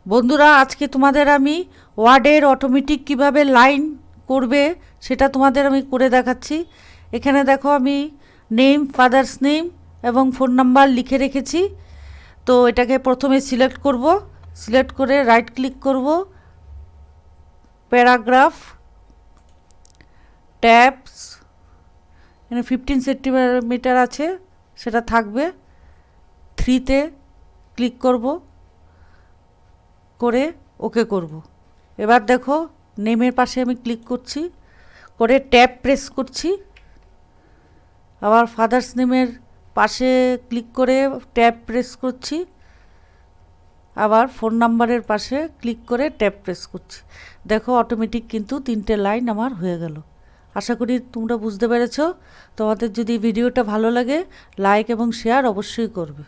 বন্ধুরা, আজকে তোমাদের আমি ওয়ার্ডের অটোমেটিক কিভাবে লাইন করবে সেটা তোমাদের আমি করে দেখাচ্ছি। এখানে দেখো আমি নেম, ফাদার্স নেম এবং ফোন নাম্বার লিখে রেখেছি। তো এটাকে প্রথমে সিলেক্ট করব, সিলেক্ট করে রাইট ক্লিক করব, প্যারাগ্রাফ, ট্যাবস, এখানে 15 সেন্টিমিটার আছে সেটা থাকবে, 3তে ক্লিক করব, করে ওকে করব। এবার দেখো নেমের পাশে আমি ক্লিক করছি, করে ট্যাব প্রেস করছি, আবার ফাদার্স নেমের পাশে ক্লিক করে ট্যাব প্রেস করছি, আবার ফোন নাম্বারের পাশে ক্লিক করে ট্যাব প্রেস করছি। দেখো অটোমেটিক কিন্তু 3টে লাইন আমার হয়ে গেল। আশা করি তোমরা বুঝতে পেরেছো। তোমাদের যদি ভিডিওটা ভালো লাগে লাইক এবং শেয়ার অবশ্যই করবে।